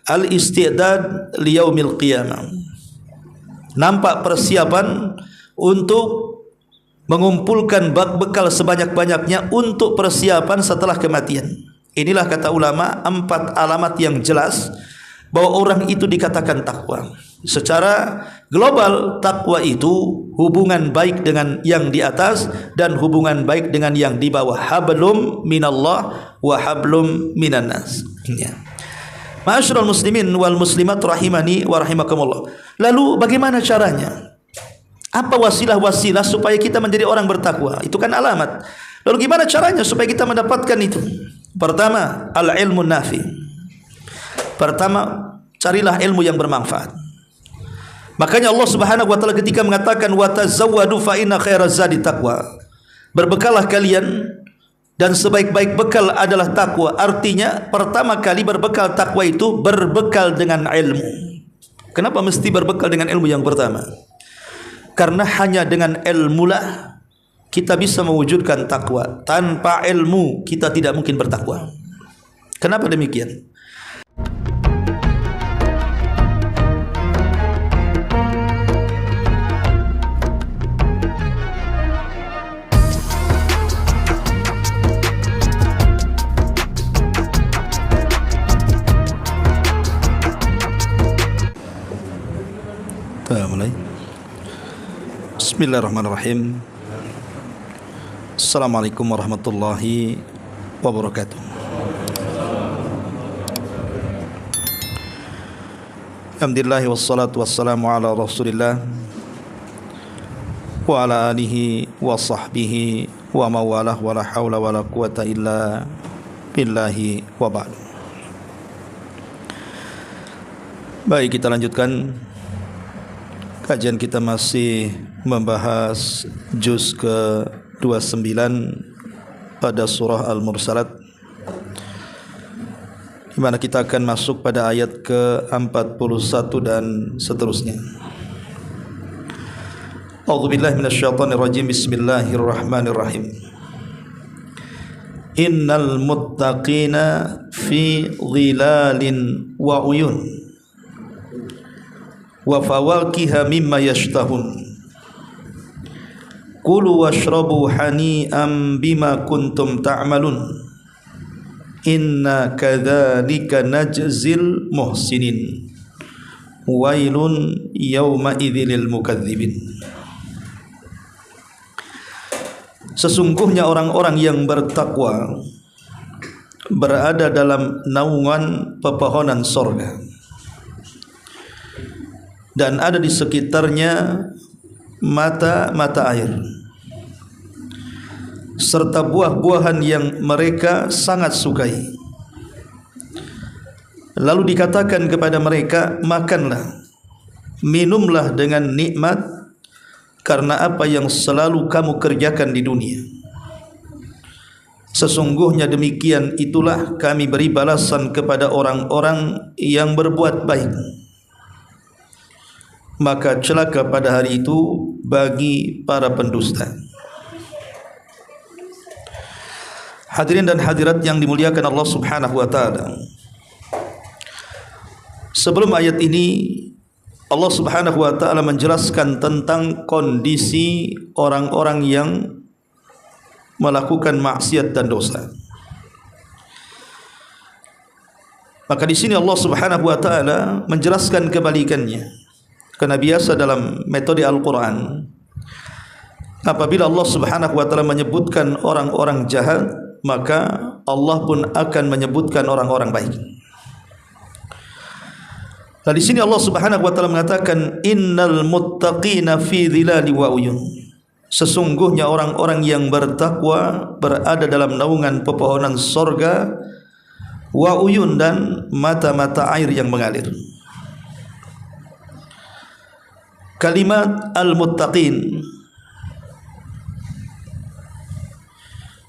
al-istidad liyaumil qiyamah. Nampak persiapan untuk mengumpulkan bekal sebanyak-banyaknya untuk persiapan setelah kematian. Inilah kata ulama 4 alamat yang jelas bahwa orang itu dikatakan takwa. Secara global, takwa itu hubungan baik dengan yang di atas dan hubungan baik dengan yang di bawah. Hablum minallah wa hablum minan nas. Ya. Ma'asyiral muslimin wal muslimat rahimani wa rahimakumullah. Lalu bagaimana caranya? Apa wasilah-wasilah supaya kita menjadi orang bertakwa? Itu kan alamat. Lalu gimana caranya supaya kita mendapatkan itu? Pertama, al-ilmu nafi. Pertama, carilah ilmu yang bermanfaat. Makanya Allah Subhanahu wa taala ketika mengatakan wa tazawwadu fa inna khairaz zadi taqwa. Berbekallah kalian dan sebaik-baik bekal adalah takwa. Artinya pertama kali berbekal takwa itu berbekal dengan ilmu. Kenapa mesti berbekal dengan ilmu yang pertama? Karena hanya dengan ilmulah kita bisa mewujudkan takwa. Tanpa ilmu kita tidak mungkin bertakwa. Kenapa demikian? Mulai. Bismillahirrahmanirrahim. Assalamualaikum warahmatullahi wabarakatuh. Alhamdulillah wassalatu wassalamu ala Rasulillah wa ala alihi wa sahbihi wa mawalah wa la hawla wa la quwata illa billahi wa ba'du. Baik, kita lanjutkan. Kajian kita masih membahas juz ke-29 pada surah Al-Mursalat, di mana kita akan masuk pada ayat ke-41 dan seterusnya. A'udzubillahi minasyaitonirrajim. Bismillahirrahmanirrahim. Innal muttaqina fi dhilalin wa uyun wa fawakiha mimma yashtahun kulu washrabu hani'an bima kuntum ta'malun inna kadzalika najzil muhsinin wailun yawma idzil mukadzibin. Sesungguhnya orang-orang yang bertakwa berada dalam naungan pepohonan sorga, dan ada di sekitarnya mata-mata air serta buah-buahan yang mereka sangat sukai. Lalu dikatakan kepada mereka, makanlah, minumlah dengan nikmat karena apa yang selalu kamu kerjakan di dunia. Sesungguhnya demikian itulah kami beri balasan kepada orang-orang yang berbuat baik. Maka celaka pada hari itu bagi para pendusta. Hadirin dan hadirat yang dimuliakan Allah Subhanahu wa taala. Sebelum ayat ini Allah Subhanahu wa taala menjelaskan tentang kondisi orang-orang yang melakukan maksiat dan dosa. Maka di sini Allah Subhanahu wa taala menjelaskan kebalikannya. Karena biasa dalam metode Al-Quran, apabila Allah Subhanahu wa ta'ala menyebutkan orang-orang jahat, maka Allah pun akan menyebutkan orang-orang baik. Nah, di sini Allah Subhanahu wa ta'ala mengatakan innal muttaqina fi dhilali wa uyun. Sesungguhnya orang-orang yang bertakwa berada dalam naungan pepohonan sorga, wa uyun, dan mata-mata air yang mengalir. Kalimat al-muttaqin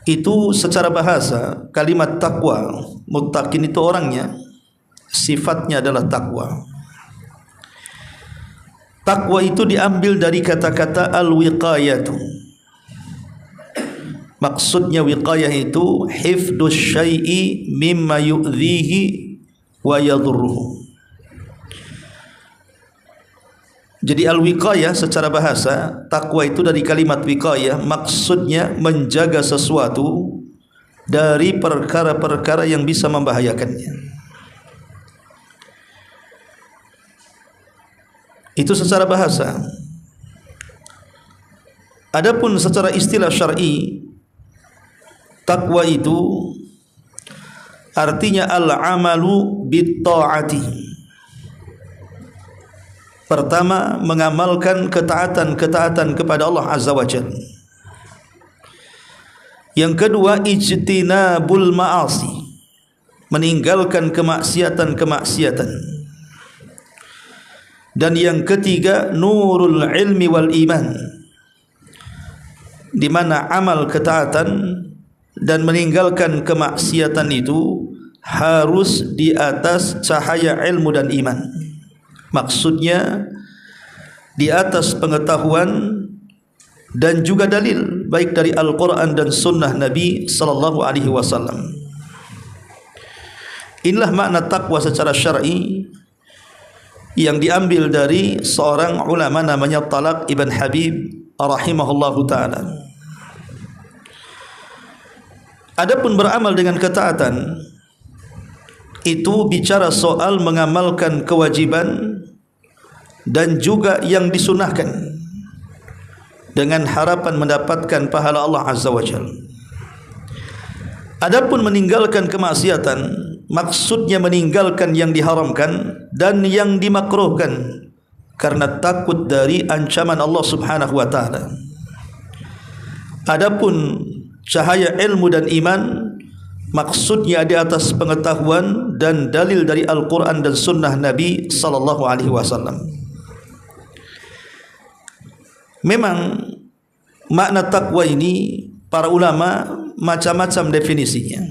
itu secara bahasa kalimat takwa. Muttaqin itu orangnya, sifatnya adalah takwa. Takwa itu diambil dari kata-kata al-wiqayatu. Maksudnya wiqayah itu hifdus syai'i mimma yu'dhihi wa yadhurruhu. Jadi al-wiqayah secara bahasa, takwa itu dari kalimat wiqayah, maksudnya menjaga sesuatu dari perkara-perkara yang bisa membahayakannya. Itu secara bahasa. Adapun secara istilah syar'i, takwa itu artinya al-amalu bit-ta'ati. Pertama, mengamalkan ketaatan-ketaatan kepada Allah Azza wa Jalla. Yang kedua, ijtinabul ma'asi, meninggalkan kemaksiatan-kemaksiatan. Dan yang ketiga, nurul ilmi wal iman, di mana amal ketaatan dan meninggalkan kemaksiatan itu harus di atas cahaya ilmu dan iman. Maksudnya di atas pengetahuan dan juga dalil, baik dari Al-Quran dan Sunnah Nabi sallallahu alaihi wasallam. Inilah makna takwa secara syar'i yang diambil dari seorang ulama namanya Talaq ibn Habib rahimahullahu ta'ala. Adapun beramal dengan ketaatan, itu bicara soal mengamalkan kewajiban dan juga yang disunahkan dengan harapan mendapatkan pahala Allah Azza wa Jalla. Adapun meninggalkan kemaksiatan, maksudnya meninggalkan yang diharamkan dan yang dimakruhkan karena takut dari ancaman Allah Subhanahu wa taala. Adapun cahaya ilmu dan iman, maksudnya di atas pengetahuan dan dalil dari Al-Quran dan Sunnah Nabi sallallahu alaihi wasallam. Memang makna takwa ini para ulama macam-macam definisinya.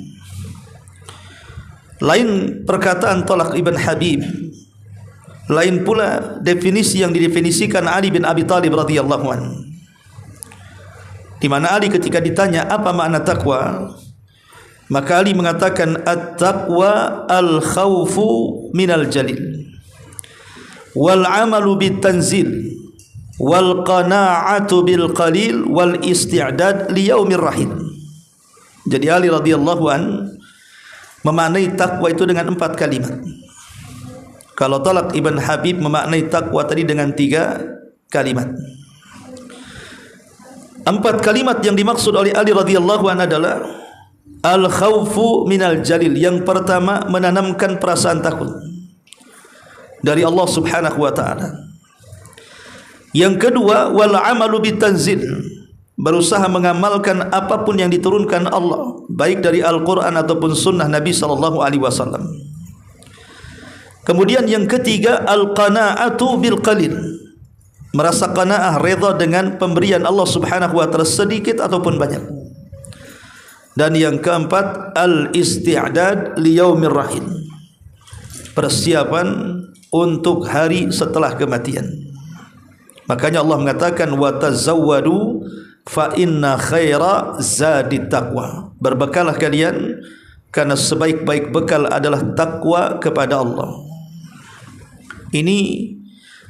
Lain perkataan Talaq ibn Habib, lain pula definisi yang didefinisikan Ali bin Abi Thalib radhiyallahu anhu. Di mana Ali ketika ditanya apa makna takwa, maka Ali mengatakan at-taqwa al-khawfu minal jalil wal amalu bit-tanzil wal qana'atu bil qalil wal isti'dad li yaumir rahil. Jadi Ali radhiyallahu an memaknai takwa itu dengan 4 kalimat. Kalau Talaq ibn Habib memaknai takwa tadi dengan 3 kalimat. 4 kalimat yang dimaksud oleh Ali radhiyallahu an adalah al-khawfu minal jalil. Yang pertama, menanamkan perasaan takut dari Allah Subhanahu wa taala. Yang kedua, wal amalu bitanzil, berusaha mengamalkan apapun yang diturunkan Allah, baik dari Al-Quran ataupun Sunnah Nabi sallallahu alaihi wasallam. Kemudian yang ketiga, al-qana'atu bil qalil, merasa qanaah, redha dengan pemberian Allah Subhanahu wa taala sedikit ataupun banyak. Dan yang keempat, al-isti'dad li yaumir rahil, persiapan untuk hari setelah kematian. Makanya Allah mengatakan wa tazawwadu fa inna khaira zadit taqwa, berbekalah kalian karena sebaik-baik bekal adalah takwa kepada Allah. Ini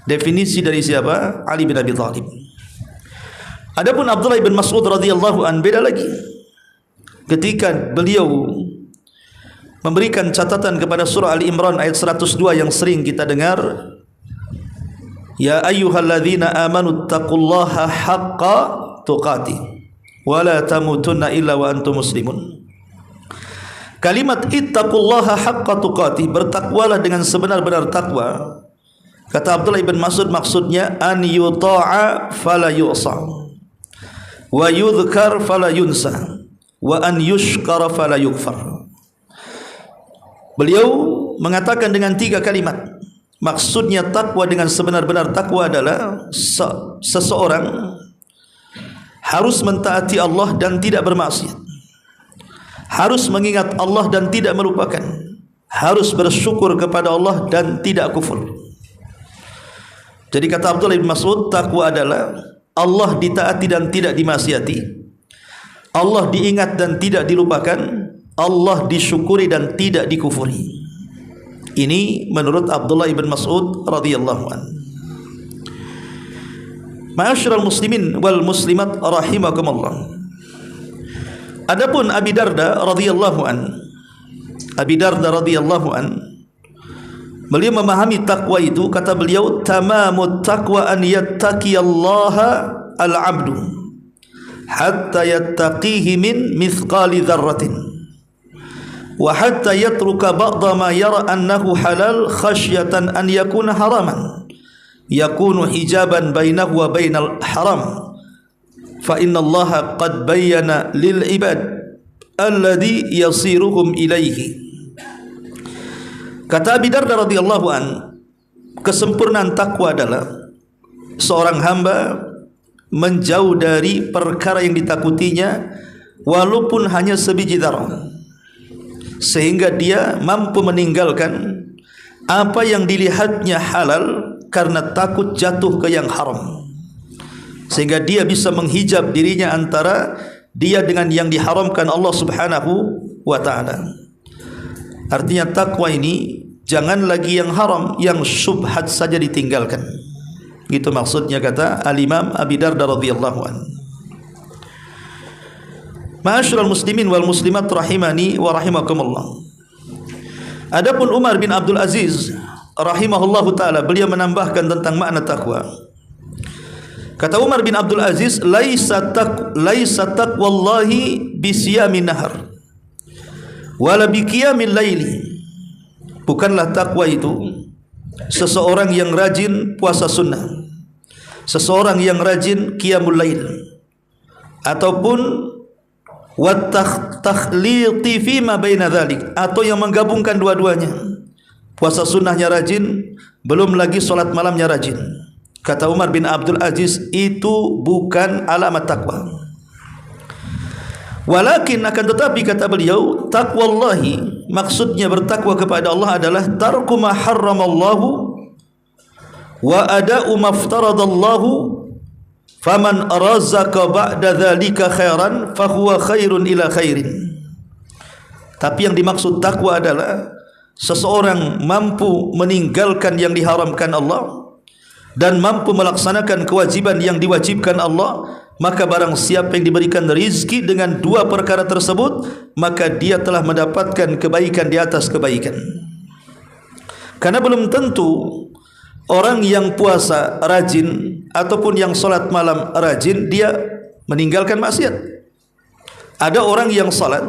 definisi dari siapa? Ali bin Abi Thalib. Adapun Abdullah bin Mas'ud radhiyallahu an beda lagi. Ketika beliau memberikan catatan kepada surah Ali Imran ayat 102 yang sering kita dengar, ya ayyuhalladzina amanu taqullaha haqqa tuqatih wa la tamutunna illa wa antum muslimun. Kalimat ittaqullaha haqqa tuqatih, bertakwalah dengan sebenar-benar takwa. Kata Abdullah ibn Mas'ud, maksudnya an yuta'a fala yu'sa wa yudhkar fala yunsa wa an yushkara fala yukfar. Beliau mengatakan dengan 3 kalimat. Maksudnya takwa dengan sebenar-benar takwa adalah seseorang harus mentaati Allah dan tidak bermaksiat, harus mengingat Allah dan tidak melupakan, harus bersyukur kepada Allah dan tidak kufur. Jadi kata Abdullah bin Mas'ud, takwa adalah Allah ditaati dan tidak dimaksiati, Allah diingat dan tidak dilupakan, Allah disyukuri dan tidak dikufuri. Ini menurut Abdullah ibn Mas'ud radhiyallahu an. Ma'asyiral muslimin wal muslimat rahimakumullah. Adapun Abi Darda radhiyallahu an, Abi Darda radhiyallahu an, beliau memahami takwa itu, kata beliau, tamamut taqwa an yattaqiyallaha al-'abdu hatta yattaqihi min mithqali dzarratin wa hatta yatruka ba'da ma yara annahu halal khasyatan an yakuna haraman yakunu hijaban bainahu wa bainal haram fa inna Allaha qad bayyana lil ibad alladhi yasiruhum ilaihi. Kata Abi Darda radhiyallahu an, kesempurnaan takwa adalah seorang hamba menjauh dari perkara yang ditakutinya walaupun hanya sebiji dzarrah, sehingga dia mampu meninggalkan apa yang dilihatnya halal karena takut jatuh ke yang haram, sehingga dia bisa menghijab dirinya antara dia dengan yang diharamkan Allah Subhanahu wa ta'ala. Artinya takwa ini jangan lagi yang haram, yang syubhat saja ditinggalkan. Gitu maksudnya, kata Al-Imam Abi Darda radhiyallahu an. Ma'asyiral muslimin wal muslimat rahimani wa rahimakumullah. Adapun Umar bin Abdul Aziz rahimahullahu taala, beliau menambahkan tentang makna takwa. Kata Umar bin Abdul Aziz, laisa taqwallahi bisiyamin nahar wala biqiyamil laili. Bukanlah takwa itu seseorang yang rajin puasa sunnah, seseorang yang rajin qiyamul lail, ataupun takhliti fima baina dzalik, atau yang menggabungkan dua-duanya. Puasa sunnahnya rajin, belum lagi salat malamnya rajin. Kata Umar bin Abdul Aziz, itu bukan alamat takwa. Walakin, akan tetapi, kata beliau, taqwallahi, maksudnya bertakwa kepada Allah adalah tarku ma harramallahu wa ada'u ma aftaradallahu, faman razaka ba'da dzalika khairan fahuwa khairun ila khairin. Tapi yang dimaksud takwa adalah seseorang mampu meninggalkan yang diharamkan Allah dan mampu melaksanakan kewajiban yang diwajibkan Allah. Maka barang siapa yang diberikan rizki dengan dua perkara tersebut, maka dia telah mendapatkan kebaikan di atas kebaikan. Karena belum tentu orang yang puasa rajin ataupun yang solat malam rajin dia meninggalkan maksiat. Ada orang yang solat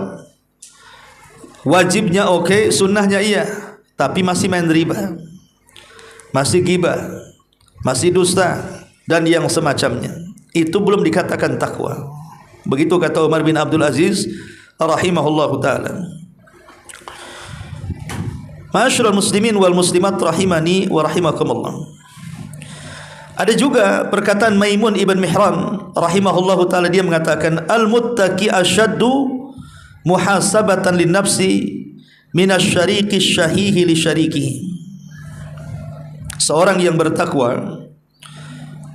wajibnya oke, sunnahnya iya, tapi masih main riba, masih ghibah, masih dusta, dan yang semacamnya. Itu belum dikatakan takwa. Begitu kata Umar bin Abdul Aziz rahimahullahu ta'ala. Ma'asyiral muslimin wal muslimat rahimani wa rahimakumullah. Ada juga perkataan Maimun ibn Mihran rahimahullahu ta'ala, dia mengatakan, al-muttaqi asyaddu muhasabatan lin nafsi minasyariqi syahihi li syarikihi. Seorang yang bertakwa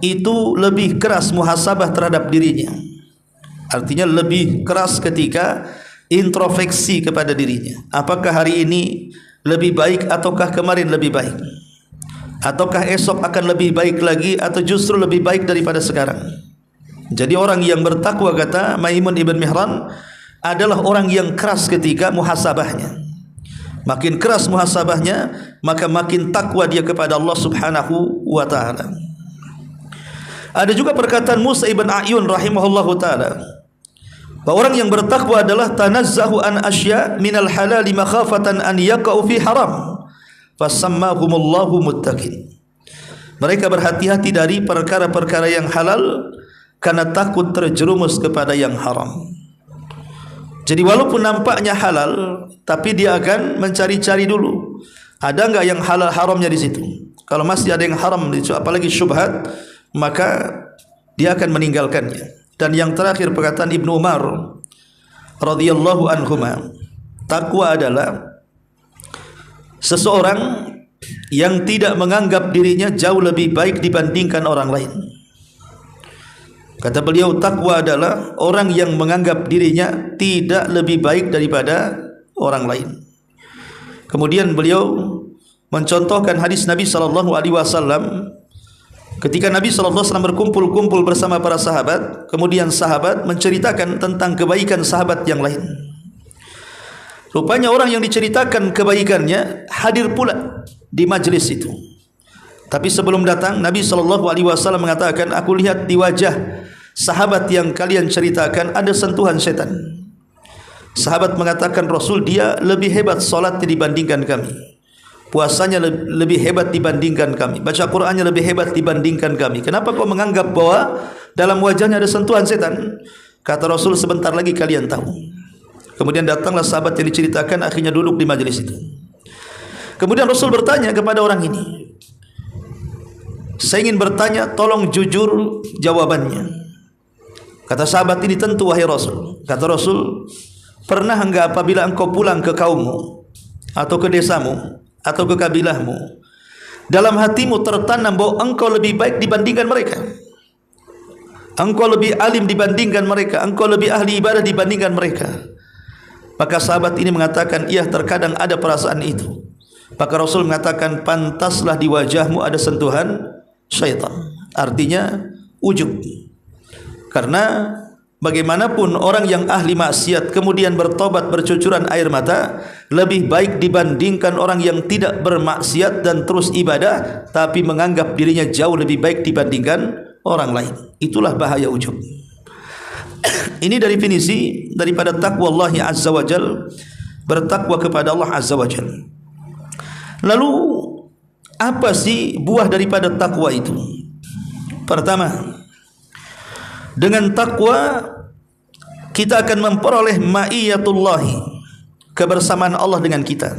itu lebih keras muhasabah terhadap dirinya. Artinya lebih keras ketika introspeksi kepada dirinya. Apakah hari ini lebih baik ataukah kemarin lebih baik? Ataukah esok akan lebih baik lagi atau justru lebih baik daripada sekarang? Jadi orang yang bertakwa, kata Maimun ibn Mihran, adalah orang yang keras ketika muhasabahnya. Makin keras muhasabahnya, maka makin takwa dia kepada Allah Subhanahu wa ta'ala. Ada juga perkataan Musa ibn A'yun rahimahullahu ta'ala, bahwa orang yang bertakwa adalah tanazzahu an asya minal halali makhafatan an yaqa'u fi haram fasammahumullahu muttaqin. Mereka berhati-hati dari perkara-perkara yang halal karena takut terjerumus kepada yang haram. Jadi walaupun nampaknya halal, tapi dia akan mencari-cari dulu, ada enggak yang halal haramnya di situ. Kalau masih ada yang haram di situ, apalagi syubhat, maka dia akan meninggalkannya. Dan yang terakhir perkataan Ibnu Umar radhiyallahu anhuma, takwa adalah seseorang yang tidak menganggap dirinya jauh lebih baik dibandingkan orang lain. Kata beliau, takwa adalah orang yang menganggap dirinya tidak lebih baik daripada orang lain. Kemudian beliau mencontohkan hadis Nabi SAW ketika Nabi SAW berkumpul-kumpul bersama para sahabat, kemudian sahabat menceritakan tentang kebaikan sahabat yang lain. Rupanya orang yang diceritakan kebaikannya hadir pula di majlis itu. Tapi sebelum datang, Nabi SAW mengatakan, aku lihat di wajah sahabat yang kalian ceritakan ada sentuhan setan. Sahabat mengatakan, Rasul, dia lebih hebat solatnya dibandingkan kami, puasanya lebih hebat dibandingkan kami, baca Qur'annya lebih hebat dibandingkan kami. Kenapa kau menganggap bahwa dalam wajahnya ada sentuhan setan? Kata Rasul, sebentar lagi kalian tahu. Kemudian datanglah sahabat yang diceritakan, akhirnya duduk di majelis itu. Kemudian Rasul bertanya kepada orang ini, saya ingin bertanya, tolong jujur jawabannya. Kata sahabat ini, tentu wahai Rasul. Kata Rasul, pernah enggak apabila engkau pulang ke kaummu atau ke desamu atau ke kabilahmu, dalam hatimu tertanam bahwa engkau lebih baik dibandingkan mereka, engkau lebih alim dibandingkan mereka, engkau lebih ahli ibadah dibandingkan mereka? Maka sahabat ini mengatakan, iya, terkadang ada perasaan itu. Maka Rasul mengatakan, pantaslah di wajahmu ada sentuhan syaitan. Artinya ujub. Karena bagaimanapun orang yang ahli maksiat kemudian bertobat bercucuran air mata lebih baik dibandingkan orang yang tidak bermaksiat dan terus ibadah tapi menganggap dirinya jauh lebih baik dibandingkan orang lain. Itulah bahaya ujub. Ini dari definisi daripada takwa Allah Azza wa Jal, bertakwa kepada Allah Azza wa Jal. Lalu apa sih buah daripada takwa itu? Pertama, dengan takwa kita akan memperoleh ma'iyatullahi, kebersamaan Allah dengan kita.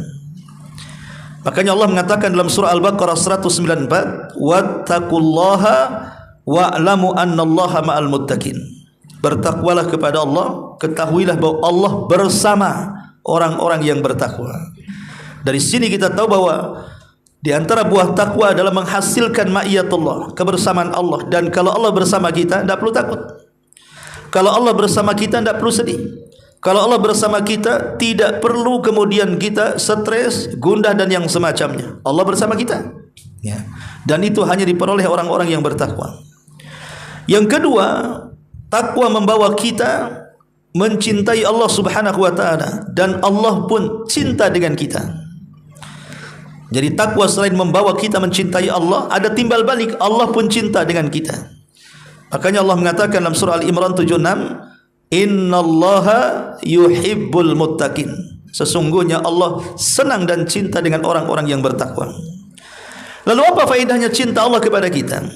Makanya Allah mengatakan dalam surah Al-Baqarah 194, wattaqullaha wa'lamu annallaha ma'al muttaqin. Bertakwalah kepada Allah, ketahuilah bahwa Allah bersama orang-orang yang bertakwa. Dari sini kita tahu bahwa di antara buah takwa adalah menghasilkan ma'iyatullah, kebersamaan Allah. Dan kalau Allah bersama kita, tidak perlu takut. Kalau Allah bersama kita, tidak perlu sedih. Kalau Allah bersama kita, tidak perlu kemudian kita stres, gundah dan yang semacamnya. Allah bersama kita, ya. Dan itu hanya diperoleh orang-orang yang bertakwa. Yang kedua, takwa membawa kita mencintai Allah Subhanahu wa ta'ala, dan Allah pun cinta dengan kita. Jadi takwa selain membawa kita mencintai Allah, ada timbal balik, Allah pun cinta dengan kita. Makanya Allah mengatakan dalam surah Al-Imran 76, innallaha yuhibbul muttaqin. Sesungguhnya Allah senang dan cinta dengan orang-orang yang bertakwa. Lalu apa faedahnya cinta Allah kepada kita?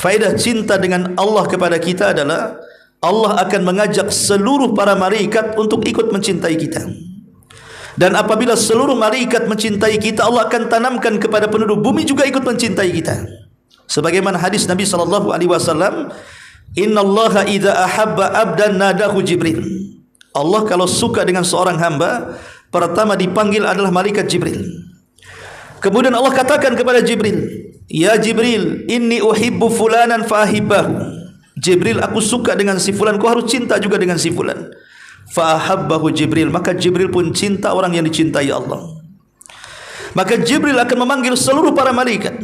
Faedah cinta dengan Allah kepada kita adalah Allah akan mengajak seluruh para malaikat untuk ikut mencintai kita. Dan apabila seluruh malaikat mencintai kita, Allah akan tanamkan kepada penduduk bumi juga ikut mencintai kita. Sebagaimana hadis Nabi SAW, innallaha idza ahabba abdan nadahu Jibril. Allah kalau suka dengan seorang hamba, pertama dipanggil adalah malaikat Jibril. Kemudian Allah katakan kepada Jibril, ya Jibril, inni uhibbu fulanan fahibbahu. Jibril, aku suka dengan si fulan, kau harus cinta juga dengan si fulan. Fa'ahabbahu Jibril, maka Jibril pun cinta orang yang dicintai Allah. Maka Jibril akan memanggil seluruh para malaikat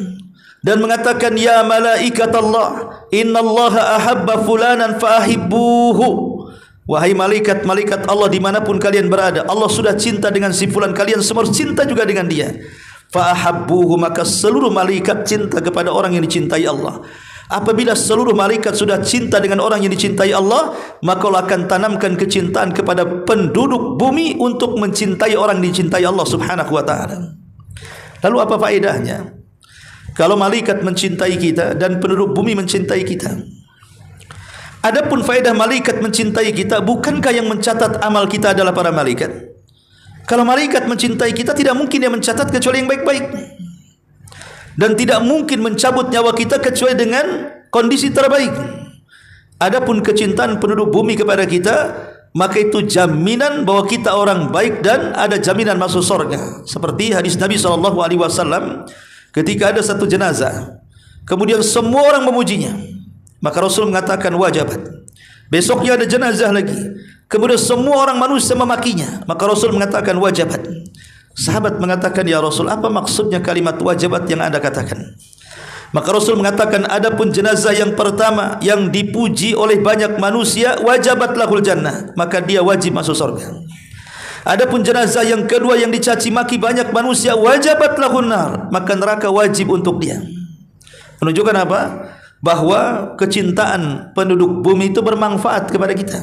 dan mengatakan, ya malaikat Allah, innallaha ahabba fulanan fa'ahibbuhu. Wahai malaikat-malaikat Allah dimanapun kalian berada, Allah sudah cinta dengan si fulan, kalian semua harus cinta juga dengan dia. Fa'ahabbuhu, maka seluruh malaikat cinta kepada orang yang dicintai Allah. Apabila seluruh malaikat sudah cinta dengan orang yang dicintai Allah, maka Allah akan tanamkan kecintaan kepada penduduk bumi untuk mencintai orang yang dicintai Allah Subhanahu wa ta'ala. Lalu apa faedahnya kalau malaikat mencintai kita dan penduduk bumi mencintai kita? Adapun faedah malaikat mencintai kita, bukankah yang mencatat amal kita adalah para malaikat? Kalau malaikat mencintai kita, tidak mungkin dia mencatat kecuali yang baik-baik. Dan tidak mungkin mencabut nyawa kita kecuali dengan kondisi terbaik. Adapun kecintaan penduduk bumi kepada kita, maka itu jaminan bahwa kita orang baik dan ada jaminan masuk surga. Seperti hadis Nabi SAW, ketika ada satu jenazah, kemudian semua orang memujinya, maka Rasul mengatakan wajabat. Besoknya ada jenazah lagi, kemudian semua orang manusia memakinya, maka Rasul mengatakan wajabat. Sahabat mengatakan, ya Rasul, apa maksudnya kalimat wajabat yang Anda katakan? Maka Rasul mengatakan, adapun jenazah yang pertama yang dipuji oleh banyak manusia, wajabat lahul jannah, maka dia wajib masuk surga. Adapun jenazah yang kedua yang dicaci maki banyak manusia, wajabat lahun nar, maka neraka wajib untuk dia. Menunjukkan apa? Bahwa kecintaan penduduk bumi itu bermanfaat kepada kita.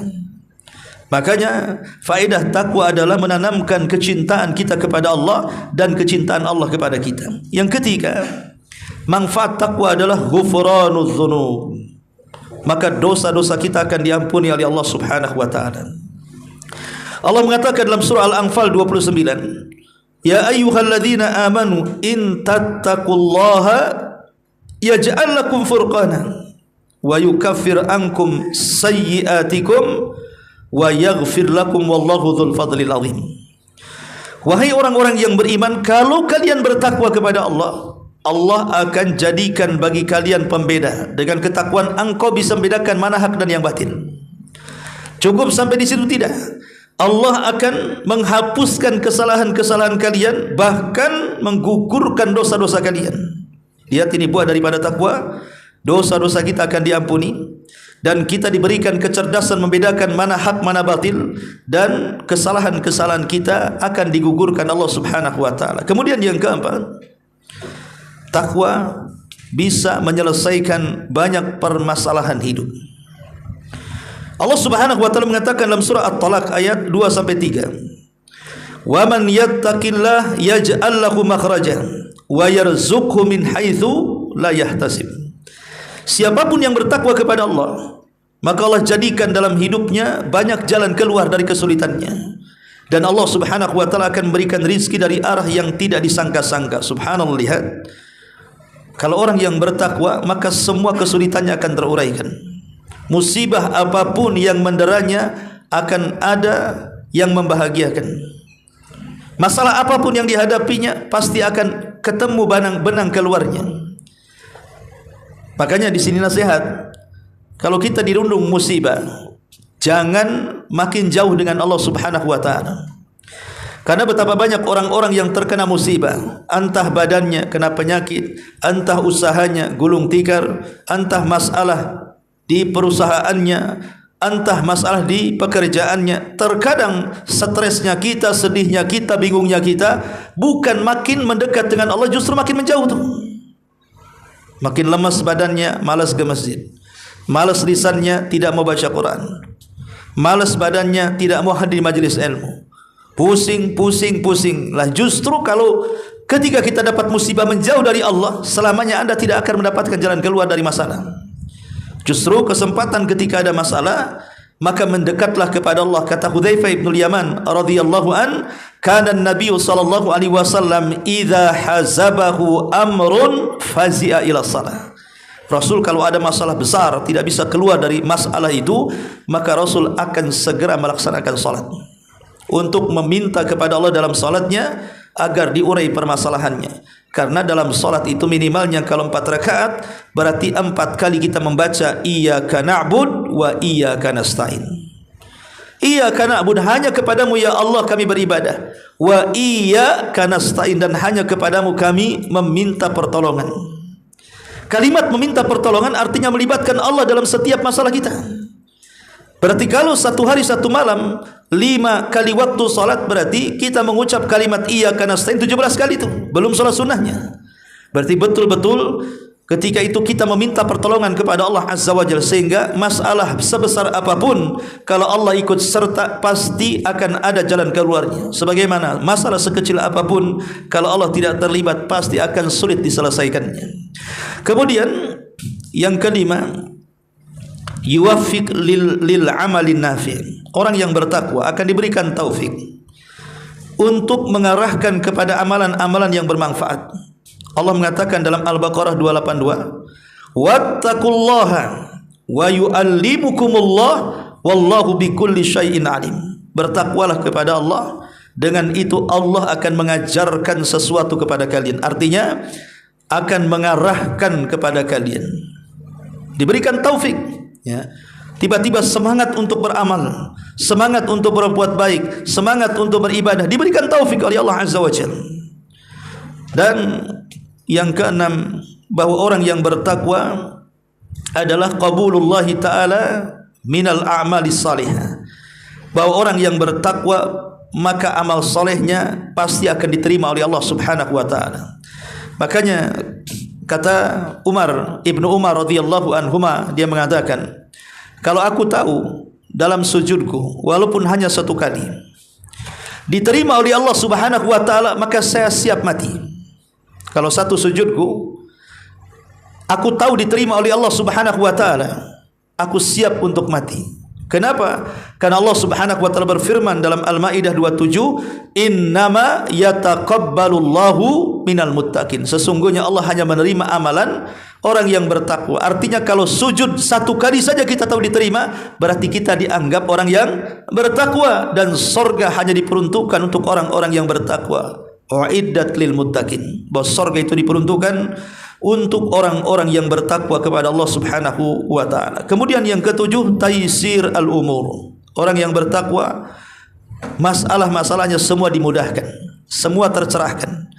Makanya faedah takwa adalah menanamkan kecintaan kita kepada Allah dan kecintaan Allah kepada kita. Yang ketiga, manfaat takwa adalah ghufranuz dzunub. Maka dosa-dosa kita akan diampuni oleh Allah Subhanahu wa taala. Allah mengatakan dalam surah Al-Anfal 29, ya ayyuhalladzina amanu in tattaqullaha yaj'al lakum furqana wa yukaffir ankum sayyi'atikum wa yaghfir lakum wallahu dzul fadlil azim. Wahai orang-orang yang beriman, kalau kalian bertakwa kepada Allah, Allah akan jadikan bagi kalian pembeda. Dengan ketakwaan engkau bisa membedakan mana hak dan yang batil. Cukup sampai di situ? Tidak. Allah akan menghapuskan kesalahan-kesalahan kalian, bahkan menggugurkan dosa-dosa kalian. Lihat, ini buah daripada takwa. Dosa-dosa kita akan diampuni dan kita diberikan kecerdasan membedakan mana hak mana batil, dan kesalahan-kesalahan kita akan digugurkan Allah Subhanahu wa taala. Kemudian yang keempat, takwa bisa menyelesaikan banyak permasalahan hidup. Allah Subhanahu wa taala mengatakan dalam surah At-Talaq ayat 2 sampai 3, "Wa man yattaqillah yaj'al lahu makhrajan wa yarzuqhu min haitsu la yahtasib." Siapapun yang bertakwa kepada Allah, maka Allah jadikan dalam hidupnya banyak jalan keluar dari kesulitannya, dan Allah Subhanahu wa taala akan memberikan rizki dari arah yang tidak disangka-sangka. Subhanallah, lihat, kalau orang yang bertakwa, maka semua kesulitannya akan teruraikan. Musibah apapun yang menderanya akan ada yang membahagiakan. Masalah apapun yang dihadapinya pasti akan ketemu benang keluarnya. Makanya di sini nasihat, kalau kita dirundung musibah, jangan makin jauh dengan Allah Subhanahu wa taala. Karena betapa banyak orang-orang yang terkena musibah, entah badannya kena penyakit, entah usahanya gulung tikar, entah masalah di perusahaannya, entah masalah di pekerjaannya. Terkadang stresnya kita, sedihnya kita, bingungnya kita bukan makin mendekat dengan Allah, justru makin menjauh tuh. Makin lemas badannya, malas ke masjid. Malas lisannya, tidak mau baca Quran. Malas badannya, tidak mau hadir majlis ilmu. Pusing. Lah justru kalau ketika kita dapat musibah menjauh dari Allah, selamanya Anda tidak akan mendapatkan jalan keluar dari masalah. Justru kesempatan ketika ada masalah, maka mendekatlah kepada Allah. Kata Hudzaifah bin Yaman radhiyallahu an, kana Nabi sallallahu alaihi wasallam idza hazabahu amrun fazi'a ila shalah. Rasul kalau ada masalah besar tidak bisa keluar dari masalah itu, maka Rasul akan segera melaksanakan salat untuk meminta kepada Allah dalam salatnya agar diurai permasalahannya. Karena dalam salat itu minimalnya kalau 4 rakaat, berarti 4 kali kita membaca iyyaka na'bud wa iyyaka nasta'in. Iyyaka na'bud, hanya kepadamu ya Allah kami beribadah. Wa iyyaka nasta'in, dan hanya kepadamu kami meminta pertolongan. Kalimat meminta pertolongan artinya melibatkan Allah dalam setiap masalah kita. Berarti kalau 1 hari 1 malam 5 kali waktu salat, berarti kita mengucap kalimat iyyaka nasta'in 17 kali itu, belum salat sunnahnya. Berarti betul-betul ketika itu kita meminta pertolongan kepada Allah Azza wa Jalla, sehingga masalah sebesar apapun kalau Allah ikut serta pasti akan ada jalan keluarnya. Sebagaimana masalah sekecil apapun kalau Allah tidak terlibat pasti akan sulit diselesaikannya. Kemudian yang kelima, yuwaffiq lil amalin nafi'. Orang yang bertakwa akan diberikan taufik untuk mengarahkan kepada amalan-amalan yang bermanfaat. Allah mengatakan dalam Al-Baqarah 282, wattaqullaha wa yu'allimukumullah wallahu bikulli syai'in alim. Bertakwalah kepada Allah, dengan itu Allah akan mengajarkan sesuatu kepada kalian. Artinya akan mengarahkan kepada kalian, diberikan taufik, ya. tiba-tiba semangat untuk beramal, semangat untuk berbuat baik, semangat untuk beribadah, diberikan taufik oleh Allah Azza wa Jalla. Dan yang keenam, bahwa orang yang bertakwa adalah qabulullah ta'ala minal a'malis salihah. Bahwa orang yang bertakwa maka amal solehnya pasti akan diterima oleh Allah Subhanahu wa ta'ala. Makanya kata Ibnu Umar radhiyallahu anhuma, dia mengatakan, kalau aku tahu dalam sujudku walaupun hanya satu kali diterima oleh Allah Subhanahu wa ta'ala, maka saya siap mati. Kalau satu sujudku aku tahu diterima oleh Allah Subhanahu wa ta'ala, aku siap untuk mati. Kenapa? Karena Allah Subhanahu wa ta'ala berfirman dalam Al-Maidah 27, innama yataqabbalullahu minal muttaqin. Sesungguhnya Allah hanya menerima amalan orang yang bertakwa. Artinya kalau sujud satu kali saja kita tahu diterima, berarti kita dianggap orang yang bertakwa, dan surga hanya diperuntukkan untuk orang-orang yang bertakwa. Wa'iddat lil muttaqin. Bahwa surga itu diperuntukkan untuk orang-orang yang bertakwa kepada Allah Subhanahu wa ta'ala. Kemudian yang ketujuh, taysir al-umur. Orang yang bertakwa, masalah-masalahnya semua dimudahkan, semua tercerahkan.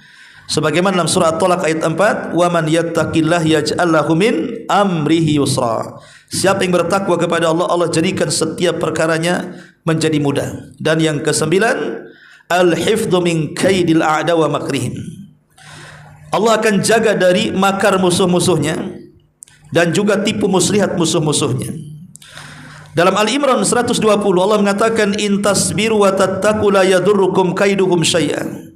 Sebagaimana dalam surah At-Talaq ayat 4, wa man yattaqillah yaj'al lahu min amrihi yusra. Siapa yang bertakwa kepada Allah, Allah jadikan setiap perkaranya menjadi mudah. Dan yang kesembilan, al-hifdhu min kaidil a'da wa makrihim. Allah akan jaga dari makar musuh-musuhnya dan juga tipu muslihat musuh-musuhnya. Dalam Al-Imran 120 Allah mengatakan, in tasbiru wa tattaqu la yadurrukum kaiduhum syai'an.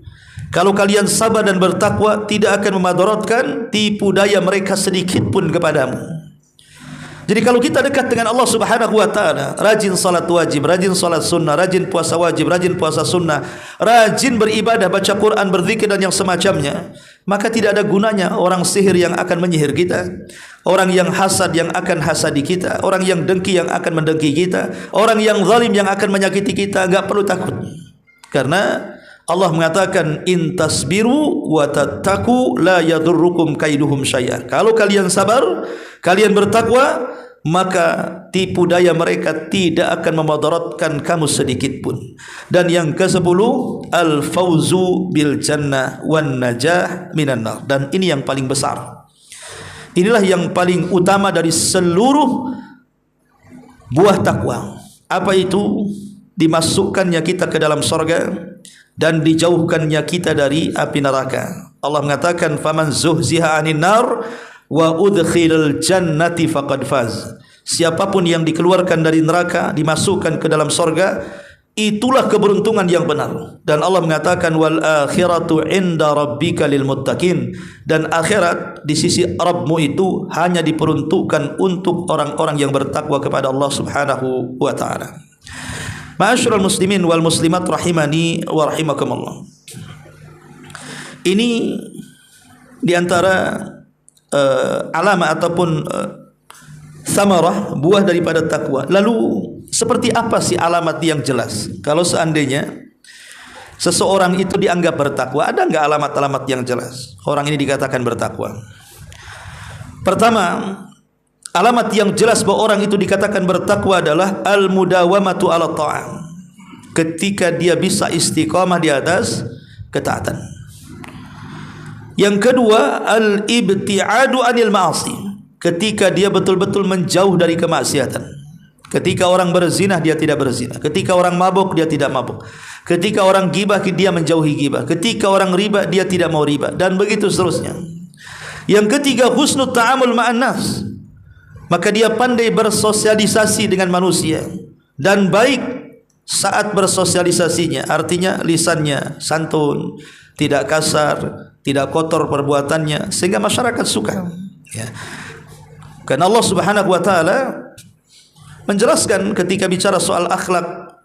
Kalau kalian sabar dan bertakwa, tidak akan memadaratkan tipu daya mereka sedikit pun kepadamu. Jadi kalau kita dekat dengan Allah Subhanahu wa ta'ala, rajin salat wajib, rajin salat sunnah, rajin puasa wajib, rajin puasa sunnah, rajin beribadah, baca Quran, berzikir dan yang semacamnya, maka tidak ada gunanya orang sihir yang akan menyihir kita, orang yang hasad yang akan hasadi kita, orang yang dengki yang akan mendengki kita, orang yang zalim yang akan menyakiti kita. Enggak perlu takut. Karena Allah mengatakan, in tasbiru wa tattaqu la yadurrukum kaiduhum syai'a. Kalau kalian sabar, kalian bertakwa, maka tipu daya mereka tidak akan memadaratkan kamu sedikit pun. Dan yang ke-10, al-fauzu bil jannah wan najah minan nar. Dan ini yang paling besar. Inilah yang paling utama dari seluruh buah takwa. Apa itu? Dimasukkannya kita ke dalam surga dan dijauhkannya kita dari api neraka. Allah mengatakan, faman zuhziha 'anil nar wa udkhilal jannati faqad faz. Siapapun yang dikeluarkan dari neraka, dimasukkan ke dalam surga, itulah keberuntungan yang benar. Dan Allah mengatakan, wal akhiratu 'inda rabbika lil muttaqin. Dan akhirat di sisi Rabbmu itu hanya diperuntukkan untuk orang-orang yang bertakwa kepada Allah Subhanahu wa ta'ala. Ma'asyiral muslimin wal muslimat rahimani wa rahimakumullah. Ini diantara alamat ataupun samarah, buah daripada takwa. Lalu seperti apa sih alamat yang jelas? Kalau seandainya seseorang itu dianggap bertakwa, ada enggak alamat-alamat yang jelas orang ini dikatakan bertakwa? Pertama, alamat yang jelas bahwa orang itu dikatakan bertakwa adalah al-mudawamatu ala ta'am. Ketika dia bisa istiqamah di atas ketaatan. Yang kedua, al-ibti'adu anil ma'asi. Ketika dia betul-betul menjauh dari kemaksiatan. Ketika orang berzina, dia tidak berzina. Ketika orang mabuk, dia tidak mabuk. Ketika orang gibah, dia menjauhi gibah. Ketika orang riba, dia tidak mau riba. Dan begitu seterusnya. Yang ketiga, husnul ta'amul ma'an nas. Maka dia pandai bersosialisasi dengan manusia dan baik saat bersosialisasinya. Artinya lisannya santun, tidak kasar, tidak kotor perbuatannya, sehingga masyarakat suka. Ya. Karena Allah Subhanahu wa ta'ala menjelaskan ketika bicara soal akhlak,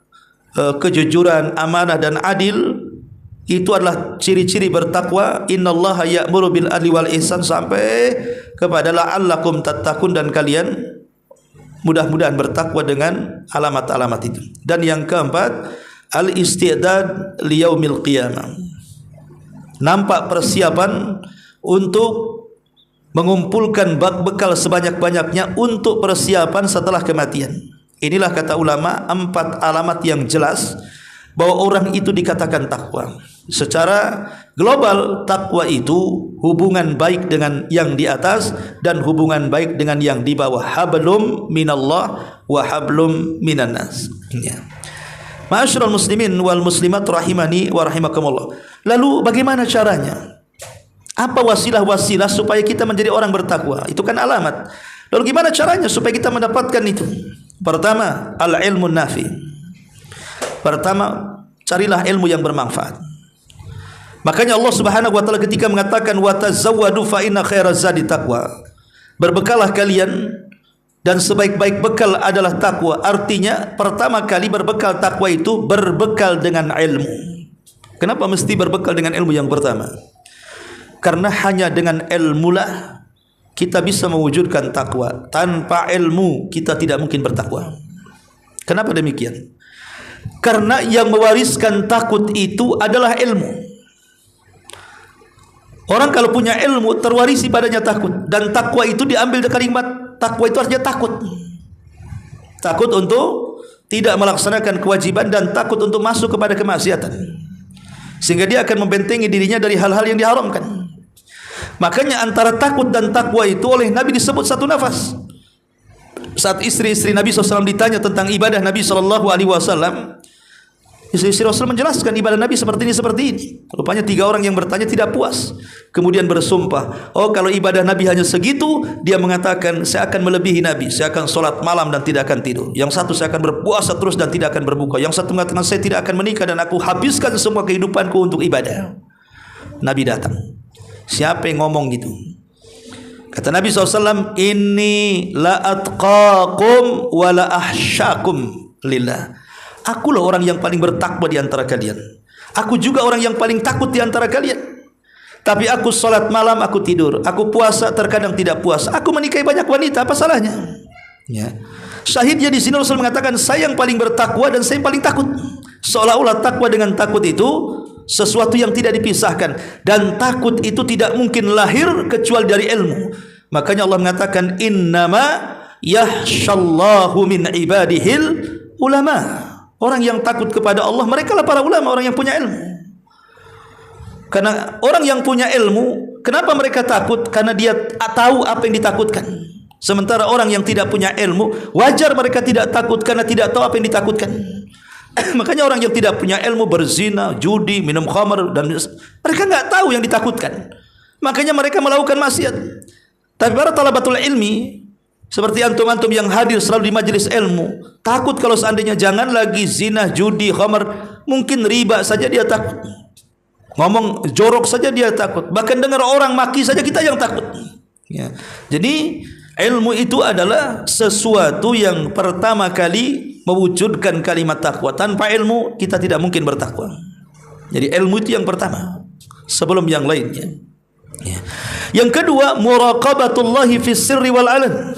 kejujuran, amanah dan adil, itu adalah ciri-ciri bertakwa. Innallaha ya'muru bil adli wal ihsan, sampai kepada la'allakum tattaqun, dan kalian mudah-mudahan bertakwa dengan alamat-alamat itu. Dan yang keempat, al-istidad liyaumil qiyamah. Nampak persiapan untuk mengumpulkan bekal sebanyak-banyaknya untuk persiapan setelah kematian. Inilah kata ulama 4 alamat yang jelas bahwa orang itu dikatakan takwa. Secara global, takwa itu hubungan baik dengan yang di atas dan hubungan baik dengan yang di bawah. Hablum minallah wa hablum minan nas. Ya. Ma'asyiral muslimin wal muslimat rahimani wa rahimakumullah. Lalu bagaimana caranya? Apa wasilah-wasilah supaya kita menjadi orang bertakwa? Itu kan alamat. Lalu gimana caranya supaya kita mendapatkan itu? Pertama, al-ilmun nafi. Pertama, carilah ilmu yang bermanfaat. Makanya Allah Subhanahu wa taala ketika mengatakan wa tazawwadu fa inna khairaz zadi taqwa. Berbekallah kalian dan sebaik-baik bekal adalah takwa. Artinya pertama kali berbekal takwa itu berbekal dengan ilmu. Kenapa mesti berbekal dengan ilmu yang pertama? Karena hanya dengan ilmulah kita bisa mewujudkan takwa. Tanpa ilmu kita tidak mungkin bertakwa. Kenapa demikian? Karena yang mewariskan takut itu adalah ilmu. Orang kalau punya ilmu terwarisi padanya takut, dan takwa itu diambil dari kalimat takwa itu artinya takut. Takut untuk tidak melaksanakan kewajiban dan takut untuk masuk kepada kemaksiatan. Sehingga dia akan membentengi dirinya dari hal-hal yang diharamkan. Makanya antara takut dan takwa itu oleh Nabi disebut satu nafas. Saat istri-istri Nabi SAW ditanya tentang ibadah Nabi SAW, istri-istri Rasul menjelaskan ibadah Nabi seperti ini. Rupanya 3 orang yang bertanya tidak puas. Kemudian bersumpah, oh kalau ibadah Nabi hanya segitu, dia mengatakan saya akan melebihi Nabi. Saya akan sholat malam dan tidak akan tidur. Yang satu saya akan berpuasa terus dan tidak akan berbuka. Yang satu mengatakan saya tidak akan menikah dan aku habiskan semua kehidupanku untuk ibadah. Nabi datang. Siapa yang ngomong gitu? Kata Nabi SAW, inni la atqakum wa la ahsyakum lillah. Akulah orang yang paling bertakwa di antara kalian. Aku juga orang yang paling takut di antara kalian. Tapi aku salat malam, aku tidur. Aku puasa, terkadang tidak puasa. Aku menikahi banyak wanita, apa salahnya? Ya. Syahidnya di sini Rasul mengatakan saya yang paling bertakwa dan saya yang paling takut. Seolah-olah takwa dengan takut itu sesuatu yang tidak dipisahkan, dan takut itu tidak mungkin lahir kecuali dari ilmu. Makanya Allah mengatakan innama yahsyallahu min ibadihil ulama. Orang yang takut kepada Allah mereka lah para ulama, orang yang punya ilmu. Karena orang yang punya ilmu, kenapa mereka takut? Karena dia tahu apa yang ditakutkan. Sementara orang yang tidak punya ilmu, wajar mereka tidak takut karena tidak tahu apa yang ditakutkan. Makanya orang yang tidak punya ilmu berzina, judi, minum khamar, dan mereka enggak tahu yang ditakutkan. Makanya mereka melakukan maksiat. Tapi para talabatul ilmi seperti antum-antum yang hadir selalu di majelis ilmu, takut kalau seandainya jangan lagi zina, judi, khamar, mungkin riba saja dia takut. Ngomong jorok saja dia takut. Bahkan dengar orang maki saja kita yang takut. Ya. Jadi ilmu itu adalah sesuatu yang pertama kali mewujudkan kalimat takwa. Tanpa ilmu kita tidak mungkin bertakwa. Jadi ilmu itu yang pertama sebelum yang lainnya. Ya. Yang kedua, muraqabatullahi fis sirri wal alan.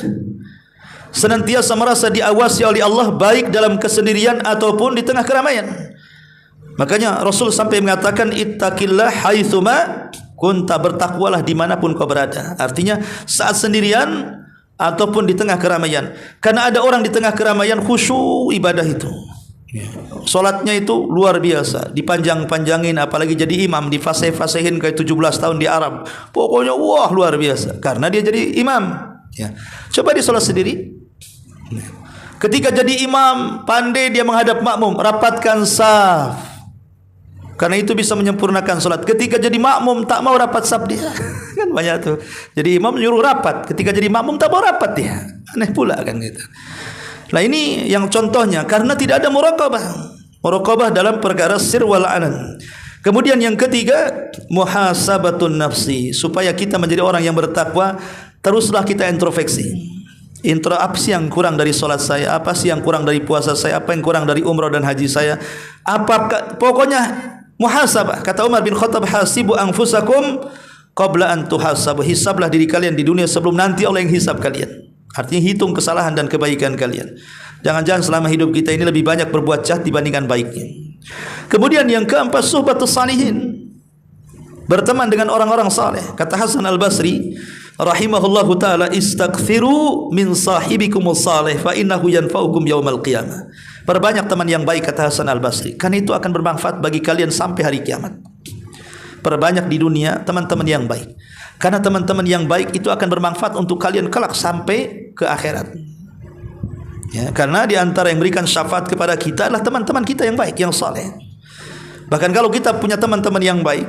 Senantiasa merasa diawasi oleh Allah baik dalam kesendirian ataupun di tengah keramaian. Makanya Rasul sampai mengatakan ittaqillah haitsuma kunta, bertakwalah dimanapun kau berada. Artinya saat sendirian ataupun di tengah keramaian. Karena ada orang di tengah keramaian khusyuk ibadah itu. Solatnya itu luar biasa, dipanjang-panjangin, apalagi jadi imam, difasih-fasihin kayak 17 tahun di Arab. Pokoknya wah luar biasa karena dia jadi imam. Ya. Coba dia solat sendiri. Ketika jadi imam, pandai dia menghadap makmum, rapatkan saf. Karena itu bisa menyempurnakan solat. Ketika jadi makmum tak mau rapat saf dia. Kan banyak tuh. Jadi imam nyuruh rapat, ketika jadi makmum tak mau rapat dia. Aneh pula kan gitu. Nah ini yang contohnya karena tidak ada muraqabah. Muraqabah dalam perkara sir wal anan. Kemudian yang ketiga, muhasabatun nafsi. Supaya kita menjadi orang yang bertakwa, teruslah kita introspeksi. Apa sih yang kurang dari solat saya? Apa sih yang kurang dari puasa saya? Apa yang kurang dari umrah dan haji saya? Pokoknya muhasabah. Kata Umar bin Khattab, hasibu anfusakum qabla an tuhasabu. Hisablah diri kalian di dunia sebelum nanti Allah yang hisab kalian. Artinya hitung kesalahan dan kebaikan kalian. Jangan-jangan selama hidup kita ini lebih banyak berbuat jahat dibandingkan baiknya. Kemudian yang keempat, suhbatus salihin. Berteman dengan orang-orang saleh. Kata Hasan Al-Basri, rahimahullahu taala, istaghfiru min sahibikumul salih fa innahu yanfa'ukum yaumal qiyamah. Perbanyak teman yang baik, kata Hasan Al-Basri, karena itu akan bermanfaat bagi kalian sampai hari kiamat. Perbanyak di dunia teman-teman yang baik, karena teman-teman yang baik itu akan bermanfaat untuk kalian kelak sampai ke akhirat. Ya, karena di antara yang berikan syafaat kepada kita adalah teman-teman kita yang baik, yang saleh. Bahkan kalau kita punya teman-teman yang baik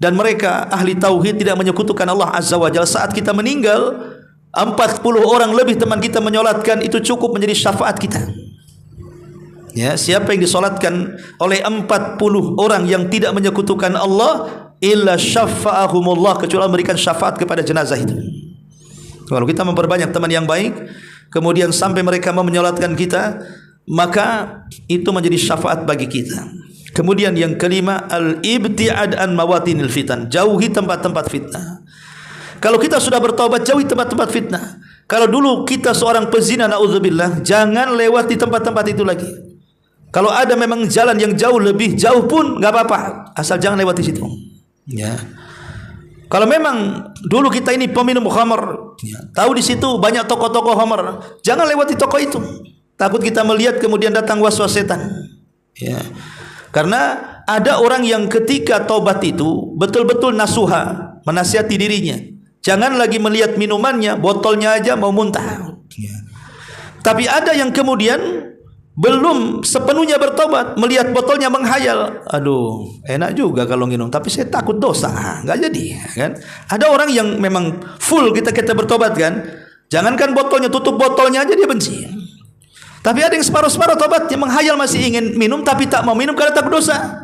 dan mereka ahli tauhid, tidak menyekutukan Allah Azza wa Jalla, saat kita meninggal 40 orang lebih teman kita menyolatkan, itu cukup menjadi syafaat kita. Ya, siapa yang disolatkan oleh 40 orang yang tidak menyekutukan Allah, illa syafa'ahumullah, kecuali memberikan syafaat kepada jenazah itu. Kalau kita memperbanyak teman yang baik, kemudian sampai mereka mau menyolatkan kita, maka itu menjadi syafaat bagi kita. Kemudian yang kelima, al-ibti'ad an mawatinil fitan, jauhi tempat-tempat fitnah. Kalau kita sudah bertobat, jauhi tempat-tempat fitnah. Kalau dulu kita seorang pezina, naudzubillah, jangan lewat di tempat-tempat itu lagi. Kalau ada memang jalan yang jauh, lebih jauh pun nggak apa-apa, asal jangan lewat di situ. Ya. Kalau memang dulu kita ini peminum khamar, ya, tahu di situ banyak toko-toko khamar, jangan lewati toko itu. Takut kita melihat kemudian datang waswas setan. Ya. Karena ada orang yang ketika taubat itu betul-betul nasuha, menasihati dirinya. Jangan lagi melihat minumannya, botolnya aja mau muntah. Ya. Tapi ada yang kemudian belum sepenuhnya bertobat, melihat botolnya menghayal, aduh enak juga kalau minum, tapi saya takut dosa, nggak jadi, kan? Ada orang yang memang full kita bertobat, kan? Jangankan botolnya, tutup botolnya aja dia benci. Tapi ada yang separuh-separuh tobatnya, menghayal masih ingin minum tapi tak mau minum karena takut dosa.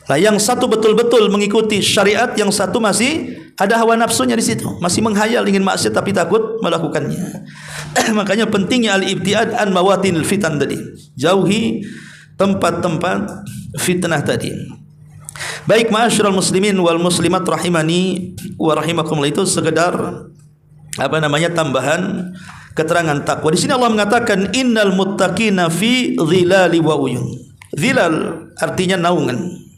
Lah yang satu betul-betul mengikuti syariat, yang satu masih ada hawa nafsunya di situ, masih menghayal ingin maksiat tapi takut melakukannya. Makanya pentingnya al-ibtiad an mawatinil fitan tadi, jauhi tempat-tempat fitnah tadi. Baik, ma'asyiral muslimin wal muslimat rahimani wa rahimakumullah, itu sekedar tambahan keterangan takwa. Di sini Allah mengatakan innal muttaqina fi dhilali wa uyun. Dhilal artinya naungan.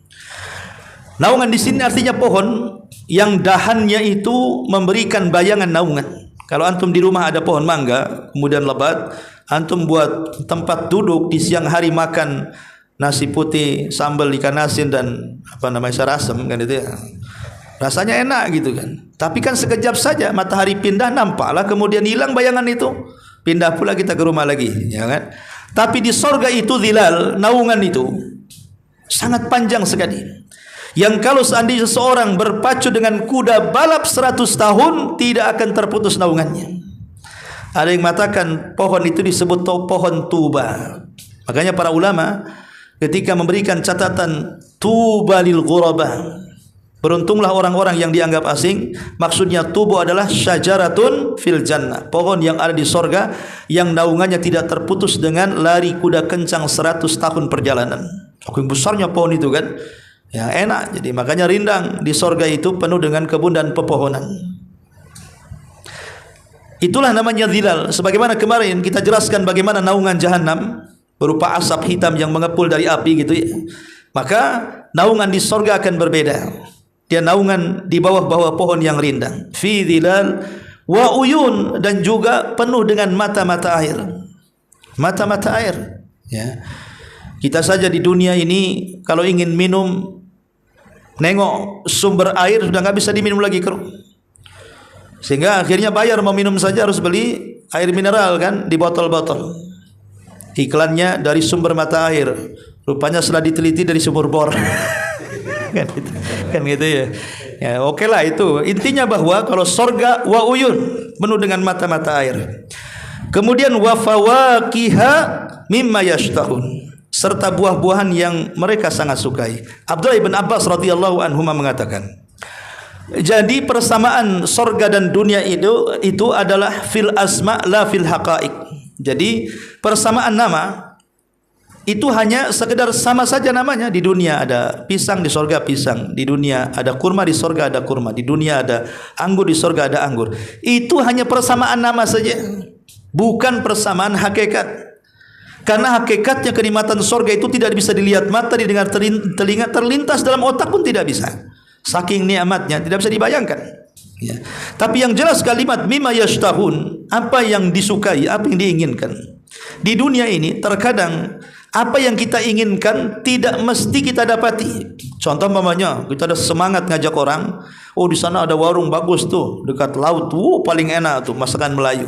Naungan di sini artinya pohon yang dahannya itu memberikan bayangan naungan. Kalau antum di rumah ada pohon mangga, kemudian lebat, antum buat tempat duduk di siang hari makan nasi putih, sambal ikan asin dan sarasem, kan itu ya. Rasanya enak gitu kan. Tapi kan sekejap saja matahari pindah, nampaklah kemudian hilang bayangan itu. Pindah pula kita ke rumah lagi, ya kan? Tapi di sorga itu zilal, naungan itu sangat panjang sekali. Yang kalau seandainya seseorang berpacu dengan kuda balap 100 tahun tidak akan terputus naungannya. Ada yang mengatakan pohon itu disebut pohon tuba. Makanya para ulama ketika memberikan catatan tuba lil ghuraba, beruntunglah orang-orang yang dianggap asing, maksudnya tuba adalah syajaratun fil jannah, pohon yang ada di sorga yang naungannya tidak terputus dengan lari kuda kencang 100 tahun perjalanan. Saking besarnya pohon itu, kan? Ya enak, jadi makanya rindang di sorga itu penuh dengan kebun dan pepohonan. Itulah namanya zilal. Sebagaimana kemarin kita jelaskan bagaimana naungan jahanam berupa asap hitam yang mengepul dari api gitu ya. Maka naungan di sorga akan berbeda. Dia naungan di bawah-bawah pohon yang rindang. Fi zilal wa uyun, dan juga penuh dengan mata-mata air. Mata-mata air. Ya. Kita saja di dunia ini kalau ingin minum, nengok sumber air sudah nggak bisa diminum lagi, keruh. Sehingga akhirnya bayar mau minum saja harus beli air mineral, kan, di botol-botol. Iklannya dari sumber mata air, rupanya setelah diteliti dari sumur bor. kan gitu ya. Ya oke lah itu. Intinya bahwa kalau sorga wa uyun, penuh dengan mata-mata air. Kemudian wa fawakiha mimma yashtahun, serta buah-buahan yang mereka sangat sukai. Abdullah bin Abbas radhiyallahu anhu mengatakan, jadi persamaan sorga dan dunia itu adalah fil asma la fil haqaiq. Jadi persamaan nama itu hanya sekedar sama saja namanya. Di dunia ada pisang, di sorga pisang. Di dunia ada kurma, di sorga ada kurma. Di dunia ada anggur, di sorga ada anggur. Itu hanya persamaan nama saja, bukan persamaan hakikat. Karena hakikatnya kenikmatan sorga itu tidak bisa dilihat mata, didengar telinga, terlintas dalam otak pun tidak bisa. Saking nikmatnya tidak bisa dibayangkan. Ya. Tapi yang jelas kalimat mimma yashtahun, apa yang disukai, apa yang diinginkan. Di dunia ini terkadang apa yang kita inginkan tidak mesti kita dapati. Contoh umpamanya kita ada semangat ngajak orang, oh di sana ada warung bagus tuh dekat laut, paling enak tuh masakan Melayu.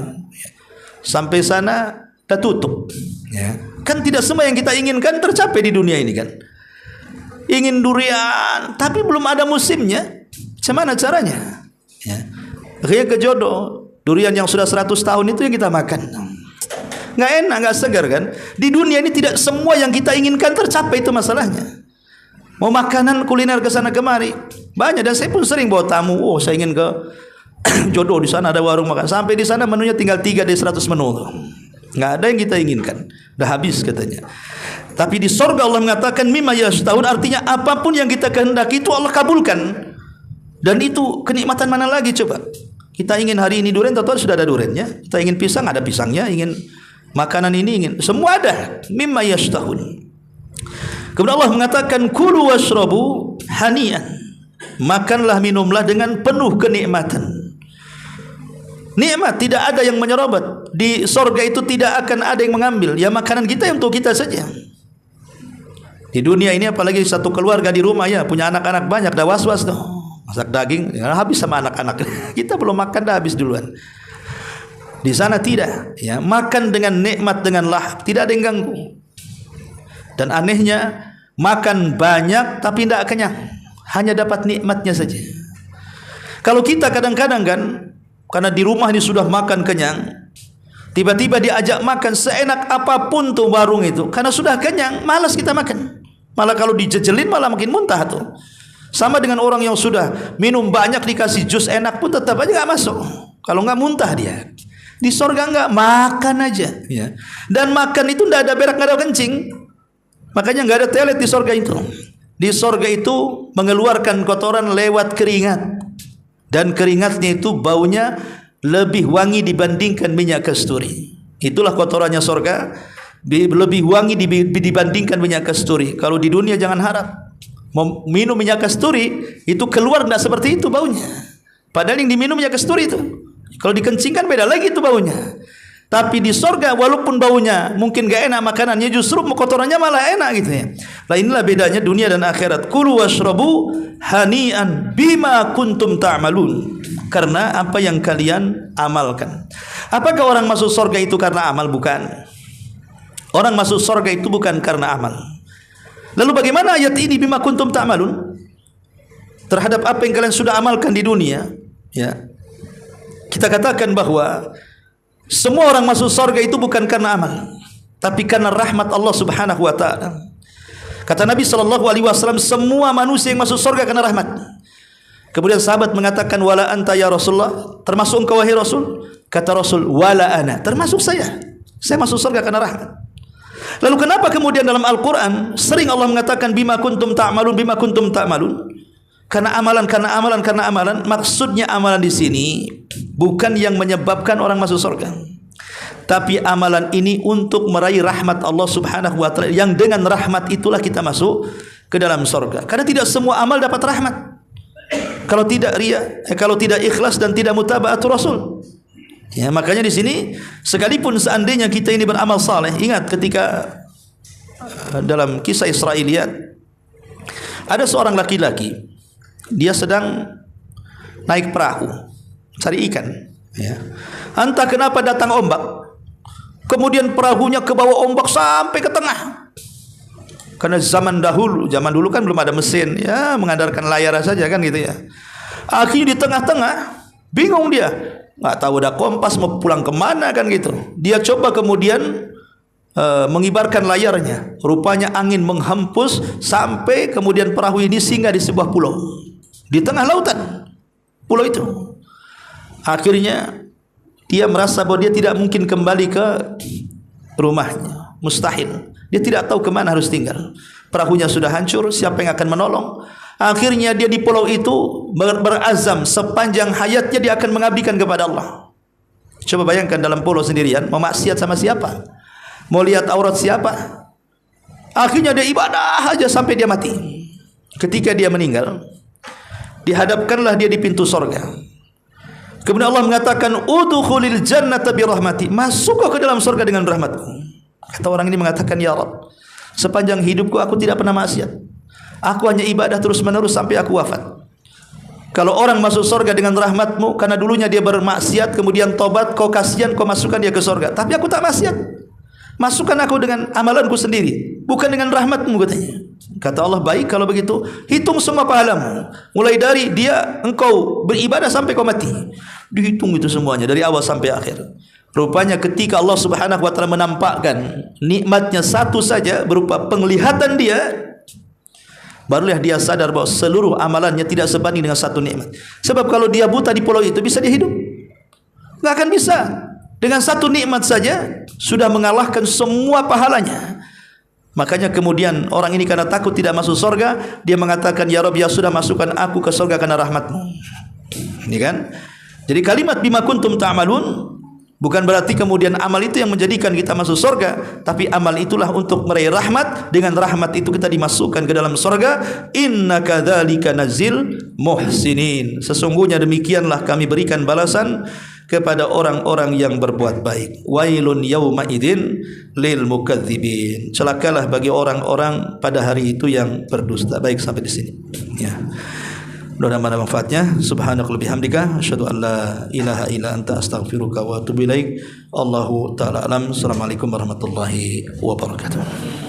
Sampai sana dah tutup. Ya. Kan tidak semua yang kita inginkan tercapai di dunia ini kan. Ingin durian tapi belum ada musimnya. Macam mana caranya? Ya. Akhirnya ke jodoh, durian yang sudah 100 tahun itu yang kita makan. Nggak enak, nggak segar kan. Di dunia ini tidak semua yang kita inginkan tercapai, itu masalahnya. Mau makanan kuliner ke sana kemari banyak, dan saya pun sering bawa tamu. Oh saya ingin ke jodoh, di sana ada warung makan. Sampai di sana menunya tinggal 3 dari 100 menu. Nggak ada yang kita inginkan, dah habis katanya. Tapi di sorga Allah mengatakan mimma yashtahun, artinya apapun yang kita kehendaki itu Allah kabulkan. Dan itu kenikmatan mana lagi coba? Kita ingin hari ini durian, tahu sudah ada duriannya. Kita ingin pisang, ada pisangnya. Ingin makanan ini, ingin semua ada. Mimma yashtahun. Kemudian Allah mengatakan kulu washrabu hanian, makanlah minumlah dengan penuh kenikmatan. Nikmat tidak ada yang menyerobot. Di sorga itu tidak akan ada yang mengambil. Ya makanan kita untuk kita saja. Di dunia ini apalagi satu keluarga di rumah ya punya anak-anak banyak, dah was-was tuh. Masak daging ya, habis sama anak-anak. Kita belum makan dah habis duluan. Di sana tidak, ya makan dengan nikmat, dengan lahap, tidak ada yang ganggu. Dan anehnya makan banyak tapi tidak kenyang, hanya dapat nikmatnya saja. Kalau kita kadang-kadang kan, karena di rumah ini sudah makan kenyang, tiba-tiba diajak makan seenak apapun tuh warung itu, karena sudah kenyang, malas kita makan. Malah kalau dijejelin malah makin muntah tuh. Sama dengan orang yang sudah minum banyak dikasih jus enak pun tetap aja nggak masuk. Kalau nggak muntah dia. Di sorga nggak, makan aja. Ya. Dan makan itu nggak ada berak, nggak ada kencing. Makanya nggak ada toilet di sorga itu. Di sorga itu mengeluarkan kotoran lewat keringat. Dan keringatnya itu baunya lebih wangi dibandingkan minyak kasturi. Itulah kotorannya sorga, lebih wangi dibandingkan minyak kasturi. Kalau di dunia jangan harap. Minum minyak kasturi itu keluar tidak seperti itu baunya. Padahal yang diminum minyak kasturi itu, kalau dikencingkan beda lagi itu baunya. Tapi di sorga walaupun baunya mungkin gak enak makanannya, justru kotorannya malah enak gitu ya. Nah inilah bedanya dunia dan akhirat. Kulu washrabu hani'an bima kuntum ta'malun, karena apa yang kalian amalkan. Apakah orang masuk sorga itu karena amal? Bukan. Orang masuk sorga itu bukan karena amal. Lalu bagaimana ayat ini bima kuntum ta'malun terhadap apa yang kalian sudah amalkan di dunia? Ya. Kita katakan bahwa semua orang masuk surga itu bukan karena amal, tapi karena rahmat Allah Subhanahu wa taala. Kata Nabi sallallahu alaihi wasallam, semua manusia yang masuk surga karena rahmat. Kemudian sahabat mengatakan, wala anta ya Rasulullah, termasuk engkau wahai Rasul? Kata Rasul, wala ana, termasuk saya. Saya masuk surga karena rahmat. Lalu kenapa kemudian dalam Al-Quran sering Allah mengatakan bima kuntum ta'malun, bima kuntum ta'malun? Karena amalan, karena amalan, karena amalan. Maksudnya amalan di sini bukan yang menyebabkan orang masuk surga, tapi amalan ini untuk meraih rahmat Allah Subhanahu wa taala, yang dengan rahmat itulah kita masuk ke dalam surga. Karena tidak semua amal dapat rahmat. Kalau tidak riya, kalau tidak ikhlas dan tidak mutaba'atul Rasul. Ya, makanya di sini sekalipun seandainya kita ini beramal saleh, ingat ketika dalam kisah Israiliyat ada seorang laki-laki, dia sedang naik perahu cari ikan, ya. Entah kenapa datang ombak, kemudian perahunya ke bawah ombak sampai ke tengah. Karena zaman dulu kan belum ada mesin, ya mengandalkan layar saja kan gitu ya. Akhirnya di tengah-tengah bingung dia, nggak tahu ada kompas mau pulang kemana kan gitu. Dia coba kemudian mengibarkan layarnya, rupanya angin menghempus sampai kemudian perahu ini singgah di sebuah pulau di tengah lautan. Pulau itu akhirnya dia merasa bahwa dia tidak mungkin kembali ke rumahnya, mustahil. Dia tidak tahu kemana harus tinggal. Perahunya sudah hancur, siapa yang akan menolong? Akhirnya dia di pulau itu berazam sepanjang hayatnya dia akan mengabdikan kepada Allah. Coba bayangkan dalam pulau sendirian, mau maksiat sama siapa? Mau lihat aurat siapa? Akhirnya dia ibadah aja sampai dia mati. Ketika dia meninggal, dihadapkanlah dia di pintu sorga. Kemudian Allah mengatakan, udkhulil jannata bi rahmati, masuk ke dalam sorga dengan rahmatku. Kata orang ini mengatakan, ya Rabb, sepanjang hidupku aku tidak pernah maksiat, aku hanya ibadah terus menerus sampai aku wafat. Kalau orang masuk sorga dengan rahmatmu, karena dulunya dia bermaksiat, kemudian tobat, kau kasihan, kau masukkan dia ke sorga. Tapi aku tak maksiat, masukkan aku dengan amalanku sendiri, bukan dengan rahmatmu, katanya. Kata Allah, baik kalau begitu, hitung semua pahalamu, mulai dari dia engkau beribadah sampai kau mati. Dihitung itu semuanya dari awal sampai akhir. Rupanya ketika Allah Subhanahu wa taala menampakkan nikmatnya satu saja berupa penglihatan dia, barulah dia sadar bahwa seluruh amalannya tidak sebanding dengan satu nikmat. Sebab kalau dia buta di pulau itu, bisa dia hidup? Tidak akan bisa. Dengan satu nikmat saja sudah mengalahkan semua pahalanya. Makanya kemudian orang ini karena takut tidak masuk surga, dia mengatakan, ya Rabb, ya sudah, masukkan aku ke surga karena rahmatmu. Ini kan? Jadi kalimat bima kuntum ta'malun bukan berarti kemudian amal itu yang menjadikan kita masuk surga, tapi amal itulah untuk meraih rahmat. Dengan rahmat itu kita dimasukkan ke dalam surga. Inna kadzalika nazil muhsinin, sesungguhnya demikianlah kami berikan balasan kepada orang-orang yang berbuat baik. Wailun yauma idzin lil mukadzibin, celakalah bagi orang-orang pada hari itu yang berdusta. Baik, sampai di sini ya. Mudah-mudahan manfaatnya. Subhanakallahumma bihamdika asyhadu an la ilaha illa anta astaghfiruka wa atubu ilaik. Allahu taala alam. Assalamualaikum warahmatullahi wabarakatuh.